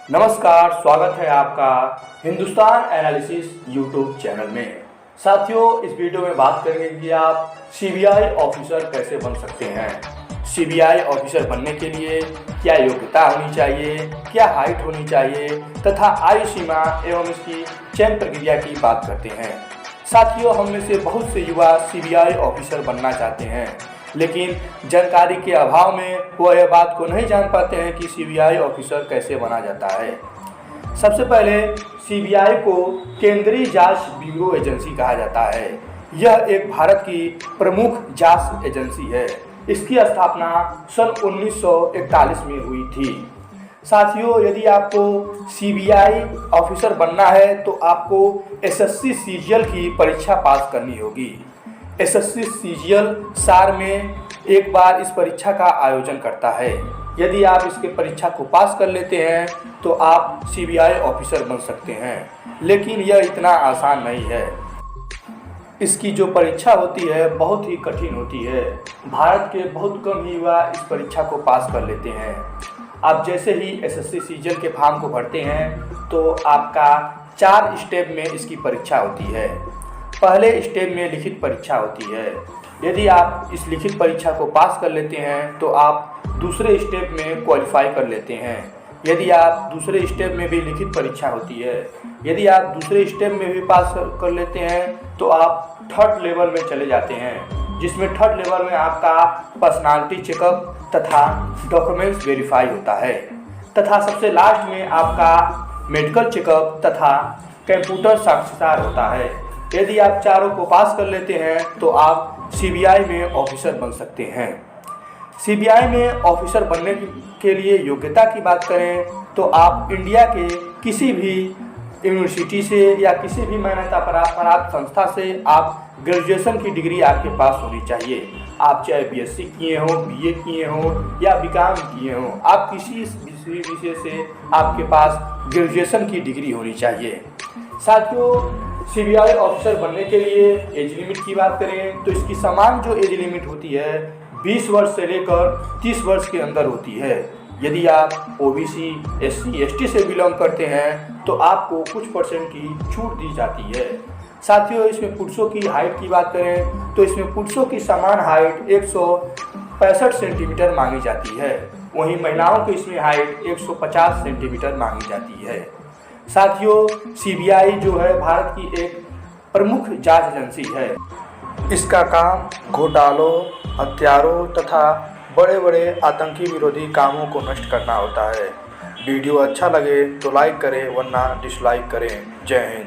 नमस्कार, स्वागत है आपका हिंदुस्तान एनालिसिस यूट्यूब चैनल में। साथियों, इस वीडियो में बात करेंगे कि आप सीबीआई ऑफिसर कैसे बन सकते हैं। सीबीआई ऑफिसर बनने के लिए क्या योग्यता होनी चाहिए, क्या हाइट होनी चाहिए तथा आयु सीमा एवं इसकी चयन प्रक्रिया की बात करते हैं। साथियों, हम में से बहुत से युवा सीबीआई ऑफिसर बनना चाहते हैं, लेकिन जानकारी के अभाव में वो यह बात को नहीं जान पाते हैं कि सीबीआई ऑफिसर कैसे बना जाता है। सबसे पहले सीबीआई को केंद्रीय जांच ब्यूरो एजेंसी कहा जाता है। यह एक भारत की प्रमुख जांच एजेंसी है। इसकी स्थापना सन 1941 में हुई थी। साथियों, यदि आपको सीबीआई ऑफिसर बनना है तो आपको एसएससी सीजीएल की परीक्षा पास करनी होगी। एसएससी सीजीएल साल में एक बार इस परीक्षा का आयोजन करता है। यदि आप इसके परीक्षा को पास कर लेते हैं तो आप सीबीआई ऑफिसर बन सकते हैं, लेकिन यह इतना आसान नहीं है। इसकी जो परीक्षा होती है बहुत ही कठिन होती है। भारत के बहुत कम ही युवा इस परीक्षा को पास कर लेते हैं। आप जैसे ही एसएससी सीजीएल के फॉर्म को भरते हैं तो आपका 4 स्टेप में इसकी परीक्षा होती है। पहले स्टेप में लिखित परीक्षा होती है। यदि आप इस लिखित परीक्षा को पास कर लेते हैं तो आप दूसरे स्टेप में क्वालिफाई कर लेते हैं। यदि आप दूसरे स्टेप में भी लिखित परीक्षा होती है, यदि आप दूसरे स्टेप में भी पास कर लेते हैं तो आप थर्ड लेवल में चले जाते हैं, जिसमें थर्ड लेवल में आपका पर्सनालिटी चेकअप तथा डॉक्यूमेंट्स वेरीफाई होता है तथा सबसे लास्ट में आपका मेडिकल चेकअप तथा कंप्यूटर साक्षात्कार होता है। यदि आप चारों को पास कर लेते हैं तो आप सीबीआई में ऑफिसर बन सकते हैं। सीबीआई में ऑफिसर बनने के लिए योग्यता की बात करें तो आप इंडिया के किसी भी यूनिवर्सिटी से या किसी भी मान्यता प्राप्त संस्था से आप ग्रेजुएशन की डिग्री आपके पास होनी चाहिए। आप चाहे बीएससी किए हों, बीए किए हों या बीकॉम किए हों, आप किसी विषय से आपके पास ग्रेजुएशन की डिग्री होनी चाहिए। साथियों, सीबीआई ऑफिसर बनने के लिए एज लिमिट की बात करें तो इसकी समान जो एज लिमिट होती है 20 वर्ष से लेकर 30 वर्ष के अंदर होती है। यदि आप ओबीसी, एससी, एसटी से बिलोंग करते हैं तो आपको कुछ परसेंट की छूट दी जाती है। साथियों, इसमें पुरुषों की हाइट की बात करें तो इसमें पुरुषों की समान हाइट 165 सेंटीमीटर मांगी जाती है, वहीं महिलाओं की इसमें हाइट 150 सेंटीमीटर मांगी जाती है। साथियों, सीबीआई जो है भारत की एक प्रमुख जांच एजेंसी है। इसका काम घोटालों, हत्यारों तथा बड़े बड़े आतंकी विरोधी कामों को नष्ट करना होता है। वीडियो अच्छा लगे तो लाइक करें, वरना डिसलाइक करें। जय हिंद।